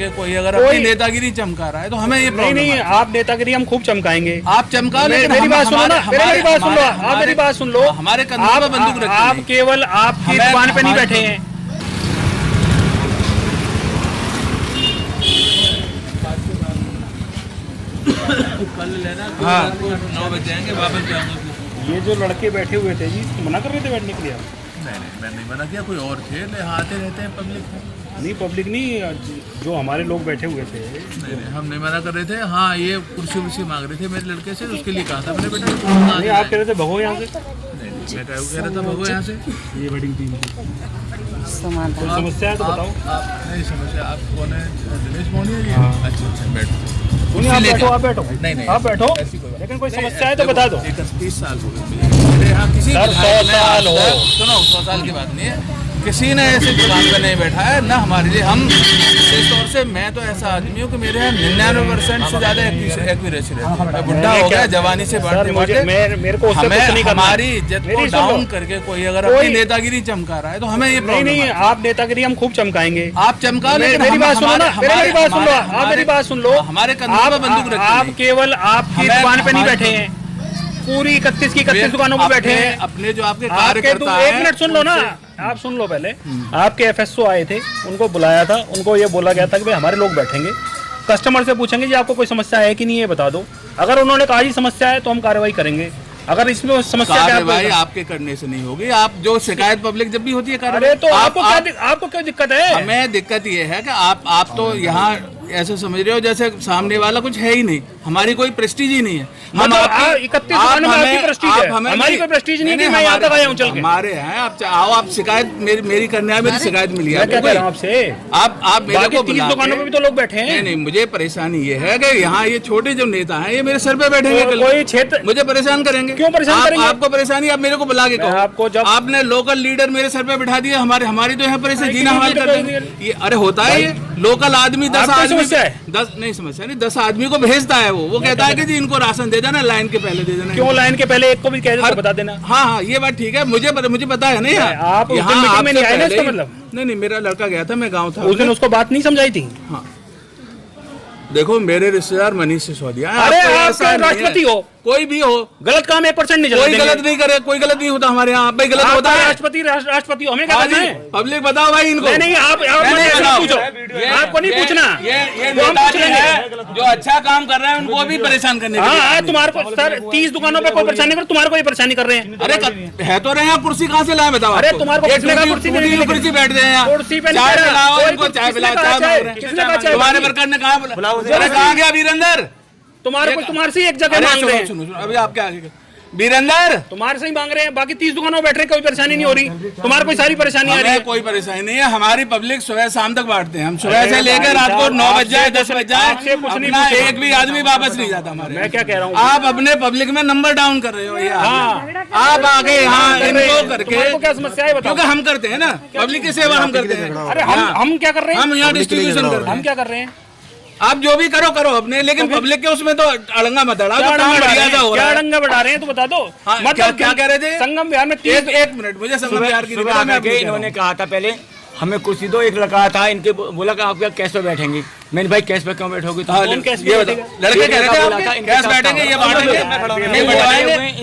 करके कोई अगर अपनी नेतागिरी चमका रहा है तो हमें ये नहीं नहीं, आप नेतागिरी हम खूब चमकाएंगे। आप चमका, लेकिन मेरी बात सुनो ना, मेरी बात सुन लो, आप मेरी बात सुन लो। हमारे कंधों पे बंदूक रखी आप केवल आपकी दुकान पे नहीं बैठे हैं। कल लेना, 9 बजे आएंगे, वापस जाएंगे। ये जो लड़के बैठे हुए थे जी, इसको मना कर रहे थे बैठने के लिए आप? नहीं, मैं नहीं मना किया, कोई और थे, आते रहते हैं पब्लिक नहीं, पब्लिक नहीं, जो हमारे लोग बैठे हुए थे। नहीं, हम नहीं मना कर रहे थे। हाँ, ये कुर्सी मांग रहे थे मेरे लड़के से, उसके लिए कहा था मैंने, बेटा नहीं, आप कह रहे थे भगो यहाँ से। मैं कह रहा था भगो यहाँ से। ये वेडिंग टीम समाधान समस्या है तो बताओ। नहीं, समस्या आप कौन है? दिनेश मोहन है ये? अच्छा, बैठो। आप बैठो, आप बैठो। नहीं, आप बैठो, लेकिन कोई समस्या है तो बता दो। 31 साल हो गए मेरे यहाँ, किसी 100 साल हो। सुनो, 100 साल की बात नहीं है, किसी ने ऐसे दुकान पे नहीं बैठा है ना हमारे लिए। हम इस तौर से, मैं तो ऐसा आदमी हूँ कि मेरे यहाँ 99% से ज्यादा एक्यूरेसी रहती है। मैं बुढ़ा हो गया, जवानी से बढ़ते मेरे को उससे कुछ नहीं करना। हमारी इज्जत को डाउन करके कोई अगर अपनी नेतागिरी चमका रहा है तो हमें ये नहीं नहीं, आप नेतागिरी हम खूब चमकाएंगे। आप चमका, लेकिन मेरी बात सुनो ना, मेरी बात सुन लो, आप मेरी बात सुन लो। हमारे कंधों पे बंदूक रखी, आप केवल आपकी दुकान पे नहीं बैठे हैं, पूरी 31 की 31 दुकानों पे बैठे हैं। अपने जो आपके कार्यकर्ता, एक मिनट सुन लो ना, आप सुन लो पहले। आपके एफएसओ आए थे, उनको बुलाया था, उनको ये बोला गया था कि भाई हमारे लोग बैठेंगे, कस्टमर से पूछेंगे जी आपको कोई समस्या है कि नहीं है बता दो। अगर उन्होंने कहा जी समस्या है तो हम कार्रवाई करेंगे। अगर इसमें समस्या कार्रवाई आपके करने से नहीं होगी। आप जो शिकायत पब्लिक जब भी होती है अरे तो आपको क्या दिक्कत है? हमें दिक्कत ये है कि आप तो यहाँ ऐसे समझ रहे हो जैसे सामने वाला कुछ है ही नहीं, हमारी कोई प्रेस्टीज ही नहीं है। हम 31 दुकानों में आपकी प्रेस्टीज है, हमारी कोई प्रेस्टीज नहीं है। मैं यहाँ तक आया हूँ चल के। हमारे हैं, आप आओ, आप शिकायत मेरी करने आए, मेरी शिकायत मिली है। मैं क्या कह रहा हूँ आपसे, आप मेरे को 30 दुकानों में भी तो लोग बैठे हैं। नहीं, मुझे परेशानी ये है कि यहाँ ये छोटे जो नेता हैं ये मेरे सर पे बैठेंगे, कोई क्षेत्र मुझे परेशान करेंगे। क्यों परेशान करेंगे? आपको परेशानी, आप मेरे को बुला के कहो। आपको जब आपने लोकल लीडर मेरे सर पे बिठा दिया, हमारी तो यहाँ परेशानी जीना हमारी कर देंगे। ये अरे होता है, ये लोकल आदमी 10 आदमी, 10 नहीं समस्या नहीं, 10 आदमी को भेजता है, वो कहता है कि जी इनको राशन दे देना, लाइन के पहले दे देना। क्यों लाइन के पहले एक को भी कह देना, बता देना। हाँ, ये बात ठीक है, मुझे पता है। नहीं, आप उस दिन मीटिंग में नहीं आए ना, इसका मतलब? नहीं, मेरा लड़का गया था, मैं गाँव था उस दिन, उसको बात नहीं समझाई थी। हाँ, देखो मेरे रिश्तेदार मनीष सिसोदिया, अरे आप राष्ट्रपति हो, कोई भी हो, गलत काम 1% नहीं चला, कोई गलत नहीं करे, कोई गलत नहीं होता हमारे यहाँ। भाई गलत होता है, राष्ट्रपति हो, हमें क्या करना है? पब्लिक बताओ भाई इनको। नहीं, आप पूछो, आपको नहीं पूछना। ये नेताजी है जो अच्छा काम कर रहे हैं, उनको भी परेशान करने। हाँ, तुम्हारे को सर 30 दुकानों पे कोई परेशानी कर, तुम्हारे को ये परेशानी कर रहे हैं। अरे है तो रहे, कुर्सी कहाँ से लाए बताओ? अरे तुम्हारे को कुर्सी बैठ गए हैं, कुर्सी पे चाय पिलाओ इनको, चाय पिलाओ। तुम्हारे वर्कर ने कहा, कहाँ गया वीरेंद्र? तुम्हारे से एक जगह मांग रहे हैं। सुनो, अभी आपके आगे वीरेंद्र तुम्हारे से ही मांग रहे हैं, बाकी 30 दुकानों में बैठ रहे हैं, कोई परेशानी नहीं हो रही। तुम्हारे कोई सारी परेशानी आ रही है? कोई परेशानी नहीं है, हमारी पब्लिक सुबह शाम तक बांटते हैं। हम सुबह से लेकर रात को 9 बज जाए, 10 बज जाए, अपना एक भी आदमी वापस नहीं जाता हमारे। मैं क्या कह रहा हूँ, आप अपने पब्लिक में नंबर डाउन कर रहे हो यार। आप आगे यहाँ इनको करके, क्या समस्या है बताओ? क्योंकि हम करते हैं ना, पब्लिक की सेवा हम करते हैं। अरे हम क्या कर रहे हैं? हम यहाँ डिस्ट्रीब्यूशन करते हैं। हम क्या कर रहे हैं? आप जो भी करो अपने, लेकिन पब्लिक के उसमें तो अड़ंगा मत अड़ाओ। क्या अड़ंगा बढ़ा रहे हैं तो बता दो। मतलब क्या कह रहे थे? संगम विहार में एक मिनट, मुझे संगम विहार की इन्होंने कहा था पहले हमें कुर्सी दो, एक लड़का था इनके बोला कि आप क्या कैश पे बैठेंगे? मैंने भाई कैश पे क्यों बैठोगे? तो लड़के कह रहे थे कैश बैठेंगे, ये बांटेंगे।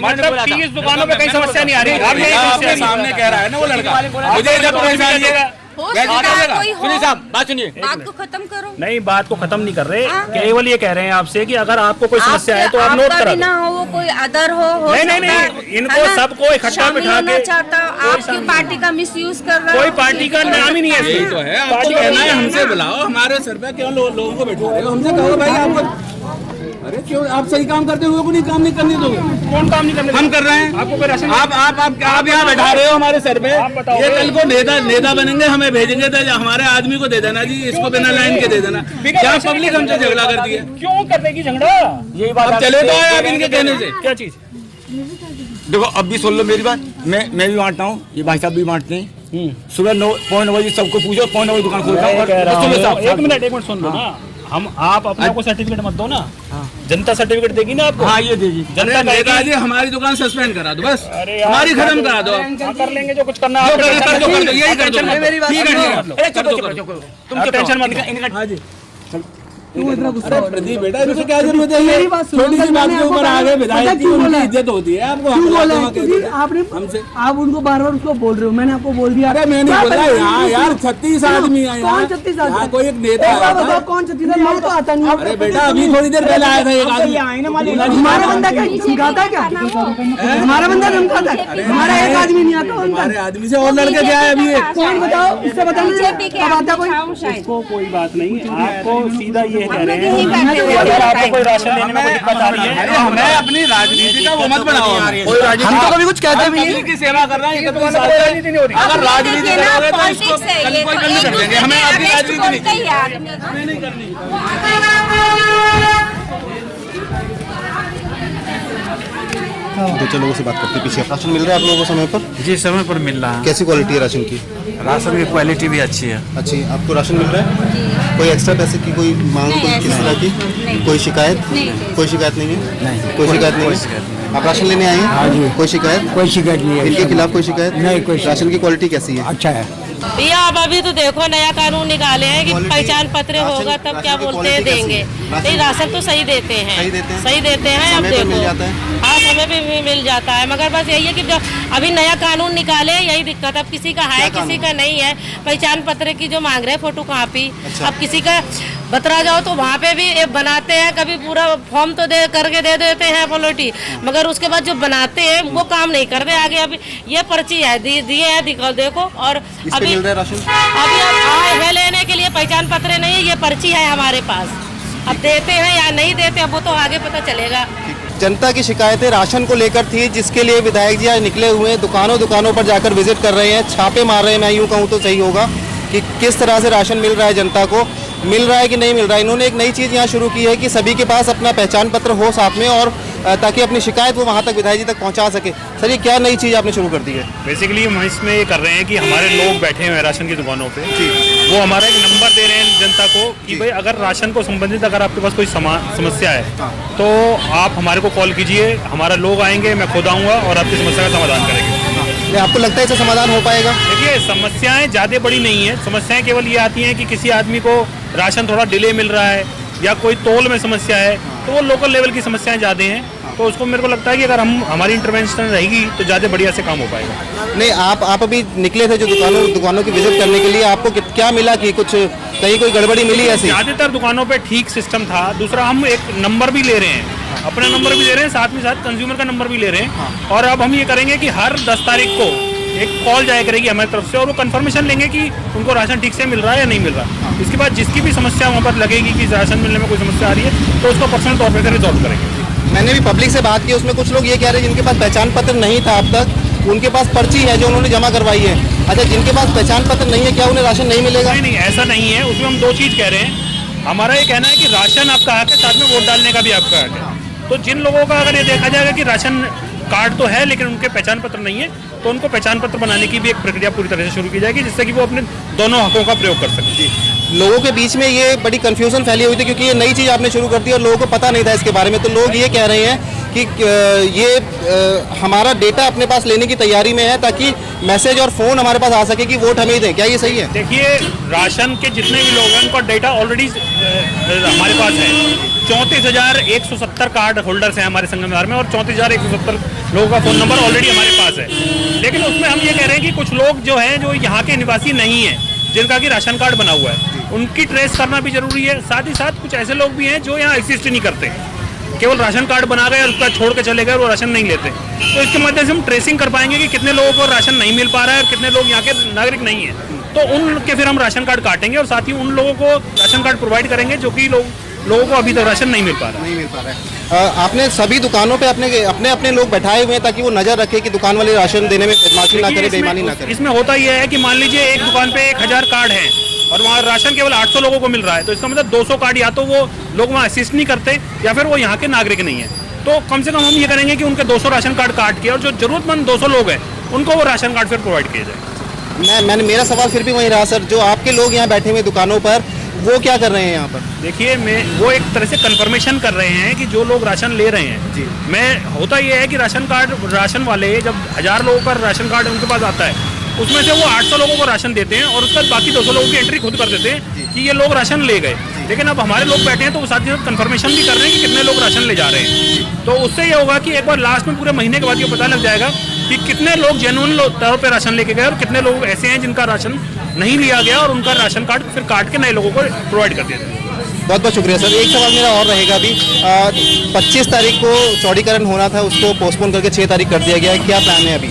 मतलब 30 दुकानों पे कहीं समस्या नहीं आ रही। आपके सामने कह रहा है ना वो लड़का, मुझे जब परेशानी है। सुनिए साहब, बात सुनिए, बात को खत्म करो। नहीं, बात को खत्म नहीं कर रहे, केवल ये कह रहे हैं आपसे कि अगर आपको कोई समस्या है तो आप नोट करा ना हो, वो कोई अदर हो नहीं, इनको सबको इकट्ठा बिठा के चाहता, आपकी पार्टी का मिसयूज कर रहा है। कोई पार्टी का नाम ही नहीं है। यही तो है, आपको कहना है हमसे बुलाओ, हमारे सर पे क्यों लोगों को बैठा रहे हो? हमसे कहो भाई आपको, अरे क्यों आप सही काम करते हुए को नहीं काम नहीं करने दोगे? कौन काम नहीं करने? हम कर रहे हैं। आपको कोई राशन? आप यहाँ बैठा रहे हो हमारे सर पे। ये कल को नेता बनेंगे, हमें भेजेंगे तो हमारे आदमी को दे देना जी, इसको बिना लाइन के दे देना। क्या पब्लिक हमसे झगड़ा कर दी है? क्यों कर देगी झगड़ा? यही बात अब चले तो आए आप इनके कहने से। क्या चीज? देखो अब भी सुन लो मेरी बात, मैं भी बांटता हूँ, ये भाई साहब भी बांटते हैं। सुबह 9 बजे सबको पूछो, 9 बजे दुकान खोलता हूँ। एक मिनट सुन लो ना, आप अपने को सर्टिफिकेट मत दो ना, जनता सर्टिफिकेट देगी ना आपको। हाँ ये देगी जनता। नेताजी हमारी दुकान सस्पेंड करा दो बस, हमारी खत्म करा दो। कर लेंगे जो कुछ करना है, कर दो, यही कर दो। तुम टेंशन मत लो। अरे प्रदीप बेटा इनको क्या जरूरत है? मेरी बात सुनो, छोटी सी बात मैंने के ऊपर आपको आगे विधायक पता की क्यों उनकी बोला है? इज्जत होती है, आपको क्यों हमला बोला है? क्यों क्योंकि कहते हैं? आपने हमसे आप उनको बार-बार उसको बोल रहे हो, मैंने आपको बोल दिया। अरे मैं नहीं क्या बोला परेशानी यहाँ है? यार 36 आदमी है यहाँ। कौन 36 आदमी? यहाँ कोई एक नेता एक बार आया बताओ था। कौन 36 आदमी? मुझे तो आता नहीं है। अरे बेटा अभी थोड़ी देर पहले आया था एक आदमी। हमारा बंदा क्या धमकाता है क्या? हमारा बंदा धमकाता है? हमारा एक आदमी नहीं आता उनका। हमारे आदमी से और लड़के क्या है अभी ये? कौन बताओ, इससे बताना बीजेपी के कब आता कोई? आम शायद इसको कोई बात नहीं, आपको सीधा ये कह रहे यही हैं करते कि हैं। अगर आपको कोई राशन लेने में कोई दिक्कत आ रही अरे है, हमें अपनी राजनीति का वो मत बनाओ। हम तो कभी कुछ कहते भी नहीं। की सेवा कर रहे हैं तो मतलब राजनीति नहीं हो रही। अगर राजनीति ये ना करोगे तो पॉलिटिक्स इसको है, कल ये कोई तो बंद एक कर देंगे। दूसरे हमें के आपकी अगेंस्ट राजनीति बोलते नहीं ही है आदमी। नहीं करनी। दो चार लोगों से बात करते हैं। पीछे राशन मिल रहा है आप लोगों को समय पर? जी समय पर मिल रहा है। कैसी क्वालिटी है राशन की? राशन की क्वालिटी भी अच्छी है। अच्छी। आपको राशन मिल रहा है? कोई एक्स्ट्रा पैसे की कोई मांग, नहीं, कोई किस ऐसा तरह की? नहीं। कोई शिकायत? नहीं। कोई शिकायत नहीं है? नहीं। कोई शिकायत नहीं कोई है? शिकायत नहीं। आप राशन लेने आए हैं? हाँ जी। कोई शिकायत? कोई शिकायत नहीं है। इनके खिलाफ कोई शिकायत? नहीं, कोई शिकायत। राशन की क्वालिटी कैसी है? अच्छा है। भैया अब अभी तो देखो नया कानून निकाले हैं कि क्वालिटी- पहचान पत्र राशन- होगा तब राशन क्या की बोलते हैं क्वालिटी कैसी देंगे। है? नहीं राशन तो सही देते हैं। सही देते हैं? सही देते हैं। अब समय पे देखो मिल जाता है? हाँ समय पे भी मिल जाता है, मगर बस यही है कि जब अभी नया कानून निकाले हैं, यही दिक्कत। अब किसी का है क्या किसी का नहीं है। पहचान पत्र की जो मांग रहे हैं फोटो कॉपी, अच्छा। अब किसी का बतरा जाओ तो वहाँ पे भी ये बनाते हैं, कभी पूरा फॉर्म तो दे करके दे देते हैं पॉलिटी, मगर उसके बाद जो बनाते हैं वो काम नहीं करते आगे। अभी ये पर्ची है दिए है देखो। और इस पे अभी मिल रहा है राशन? अभी हम आए हैं लेने के लिए, पहचान पत्र नहीं है, ये पर्ची है हमारे पास। अब देते हैं या नहीं देते अब वो तो आगे पता चलेगा। जनता की शिकायतें राशन को लेकर थी, जिसके लिए विधायक जी आज निकले हुए हैं, दुकानों पर जाकर विजिट कर रहे हैं, छापे मार रहे हैं। मैं यूँ कहूँ तो सही होगा कि किस तरह से राशन मिल रहा है, जनता को मिल रहा है कि नहीं मिल रहा है। इन्होंने एक नई चीज़ यहाँ शुरू की है कि सभी के पास अपना पहचान पत्र हो साथ में, और ताकि अपनी शिकायत वो वहाँ तक विधायक जी तक पहुँचा सके। सर ये क्या नई चीज़ आपने शुरू कर दी है? बेसिकली हम इसमें ये कर रहे हैं कि हमारे लोग बैठे हुए हैं राशन की दुकानों पे, वो हमारा एक नंबर दे रहे हैं जनता को कि भाई अगर राशन को संबंधित अगर आपके पास कोई समस्या है तो आप हमारे को कॉल कीजिए, हमारा लोग आएंगे, मैं खुद आऊँगा और आपकी समस्या का समाधान करेंगे। आपको लगता है इससे समाधान हो पाएगा? देखिए समस्याएं ज़्यादा बड़ी नहीं है। समस्याएं केवल ये आती हैं कि किसी आदमी को राशन थोड़ा डिले मिल रहा है या कोई तोल में समस्या है, तो वो लोकल लेवल की समस्याएं ज़्यादा हैं। तो उसको मेरे को लगता है कि अगर हमारी इंटरवेंशन रहेगी तो ज़्यादा बढ़िया से काम हो पाएगा। नहीं, आप अभी निकले थे जो दुकानों की विजिट करने के लिए, आपको क्या मिला कि कुछ कहीं कोई गड़बड़ी मिली ऐसी? ज़्यादातर दुकानों पे ठीक सिस्टम था। दूसरा हम एक नंबर भी ले रहे हैं, अपना नंबर भी ले रहे हैं, साथ में साथ कंज्यूमर का नंबर भी ले रहे हैं। और अब हम ये करेंगे कि हर 10 तारीख को एक कॉल जाया करेगी हमारी तरफ से और वो कंफर्मेशन लेंगे कि उनको राशन ठीक से मिल रहा है या नहीं मिल रहा। इसके बाद जिसकी भी समस्या वहाँ पर लगेगी कि राशन मिलने में कोई समस्या आ रही है तो उसको पर्सनल तौर पर रिजॉल्व करेंगे। मैंने भी पब्लिक से बात की, उसमें कुछ लोग ये कह रहे हैं जिनके पास पहचान पत्र नहीं था अब तक, उनके पास पर्ची है जो उन्होंने जमा करवाई है। अच्छा, जिनके पास पहचान पत्र नहीं है क्या उन्हें राशन नहीं मिलेगा? नहीं नहीं ऐसा नहीं है। उसमें हम दो चीज़ कह रहे हैं। हमारा ये कहना है कि राशन आपका हक है, साथ में वोट डालने का भी आपका हक है। तो जिन लोगों का अगर ये देखा जाएगा कि राशन कार्ड तो है लेकिन उनके पहचान पत्र नहीं है, तो उनको पहचान पत्र बनाने की भी एक प्रक्रिया पूरी तरह से शुरू की जाएगी, जिससे कि वो अपने दोनों हकों का प्रयोग कर सकें। लोगों के बीच में ये बड़ी कंफ्यूजन फैली हुई थी क्योंकि ये नई चीज़ आपने शुरू कर दी और लोगों को पता नहीं था इसके बारे में। तो लोग ये कह रहे हैं कि ये हमारा डेटा अपने पास लेने की तैयारी में है ताकि मैसेज और फ़ोन हमारे पास आ सके कि वोट हमें ही दें। क्या ये सही है? देखिए राशन के जितने भी लोग हैं उनका डेटा ऑलरेडी हमारे पास है। 34,170 कार्ड होल्डर्स हैं हमारे संगमदार में और 34,170 लोगों का फ़ोन नंबर ऑलरेडी हमारे पास है। लेकिन उसमें हम ये कह रहे हैं कि कुछ लोग जो हैं जो यहाँ के निवासी नहीं हैं, जिनका कि राशन कार्ड बना हुआ है, उनकी ट्रेस करना भी जरूरी है। साथ ही साथ कुछ ऐसे लोग भी हैं जो यहाँ एग्जिस्ट नहीं करते, केवल राशन कार्ड बना गए और उसका छोड़ के चले गए और वो राशन नहीं लेते। तो इसके माध्यम से हम ट्रेसिंग कर पाएंगे कि कितने लोगों को राशन नहीं मिल पा रहा है और कितने लोग यहाँ के नागरिक नहीं हैं। तो उनके फिर हम राशन कार्ड काटेंगे और साथ ही उन लोगों को राशन कार्ड प्रोवाइड करेंगे जो कि लोगों को अभी तक राशन नहीं मिल पा रहा है। नहीं मिल पा रहा है। आपने सभी दुकानों पे अपने लोग बैठाए हुए हैं ताकि वो नजर रखे कि दुकान वाले राशन देने में बदमाशी ना करे, बेईमानी ना करे। इसमें होता यह है कि मान लीजिए एक दुकान पे 1000 कार्ड हैं और वहाँ राशन केवल 800 लोगों को मिल रहा है, तो इसका मतलब 200 कार्ड या तो वो लोग वहाँ असिस्ट नहीं करते या फिर वो यहाँ के नागरिक नहीं है। तो कम से कम हम ये करेंगे कि उनके 200 राशन कार्ड काट के और जो जरूरतमंद 200 लोग हैं उनको वो राशन कार्ड फिर प्रोवाइड किया जाए। मेरा सवाल फिर भी वही रहा सर, जो आपके लोग यहाँ बैठे हुए दुकानों पर वो क्या कर रहे हैं यहाँ पर? देखिए वो एक तरह से कंफर्मेशन कर रहे हैं कि जो लोग राशन ले रहे हैं जी। होता ये है कि राशन वाले जब 1000 लोगों का राशन कार्ड उनके पास आता है उसमें से वो 800 लोगों को राशन देते हैं और उसके बाद बाकी 200 लोगों की एंट्री खुद कर देते हैं कि ये लोग राशन ले गए। लेकिन अब हमारे लोग बैठे हैं तो वो साथ ही कंफर्मेशन भी कर रहे हैं कि कितने लोग राशन ले जा रहे हैं। तो उससे ये होगा कि एक बार लास्ट में पूरे महीने के बाद ये पता लग जाएगा कि कितने लोग जेन्युइन तौर पे राशन लेके गए और कितने लोग ऐसे हैं जिनका राशन नहीं लिया गया और उनका राशन कार्ड फिर काट के नए लोगों को प्रोवाइड कर दिया जाएगा। बहुत बहुत शुक्रिया सर। एक सवाल मेरा और रहेगा अभी, 25 तारीख को चौड़ीकरण होना था, उसको पोस्टपोन करके 6 तारीख कर दिया गया है, क्या प्लान है अभी?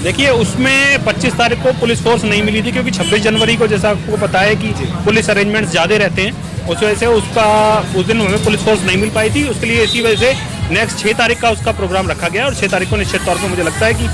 देखिए, उसमें 25 तारीख को पुलिस फोर्स नहीं मिली थी क्योंकि 26 जनवरी को जैसा आपको पता है कि पुलिस अरेंजमेंट्स ज़्यादा रहते हैं, उस वजह से उस दिन हमें पुलिस फोर्स नहीं मिल पाई थी। उसके लिए इसी वजह से नेक्स्ट 6 तारीख का उसका प्रोग्राम रखा गया और 6 तारीख को निश्चित तौर पर मुझे लगता है कि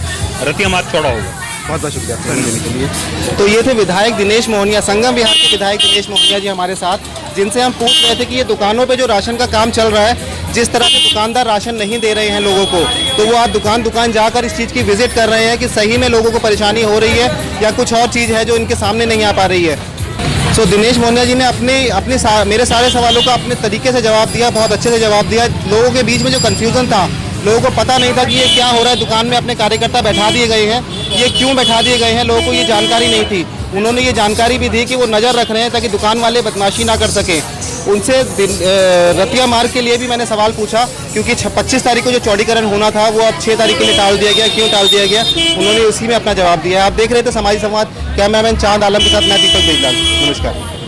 रतिया मार्ग चौड़ा होगा। बहुत बहुत शुक्रिया समय देने के लिए। तो ये थे विधायक दिनेश मोहनिया, संगम विहार के विधायक दिनेश मोहनिया जी हमारे साथ, जिनसे हम पूछ रहे थे कि ये दुकानों पे जो राशन का काम चल रहा है, जिस तरह से दुकानदार राशन नहीं दे रहे हैं लोगों को, तो वो आज दुकान दुकान जाकर इस चीज़ की विजिट कर रहे हैं कि सही में लोगों को परेशानी हो रही है या कुछ और चीज़ है जो इनके सामने नहीं आ पा रही है। सो दिनेश मोहनिया जी ने मेरे सारे सवालों का अपने तरीके से जवाब दिया, बहुत अच्छे से जवाब दिया। लोगों के बीच में जो कन्फ्यूज़न था, लोगों को पता नहीं था कि ये क्या हो रहा है, दुकान में अपने कार्यकर्ता बैठा दिए गए हैं, ये क्यों बैठा दिए गए हैं, लोगों को ये जानकारी नहीं थी। उन्होंने ये जानकारी भी दी कि वो नज़र रख रहे हैं ताकि दुकान वाले बदमाशी ना कर सकें। उनसे रतिया मार्ग के लिए भी मैंने सवाल पूछा क्योंकि 25 तारीख को जो चौड़ीकरण होना था वो अब 6 तारीख के लिए टाल दिया गया, क्यों टाल दिया गया, उन्होंने उसी में अपना जवाब दिया। आप देख रहे थे समाजी संवाद, कैमरामैन चांद आलम के साथ मैं दीपक बेजलाल, नमस्कार।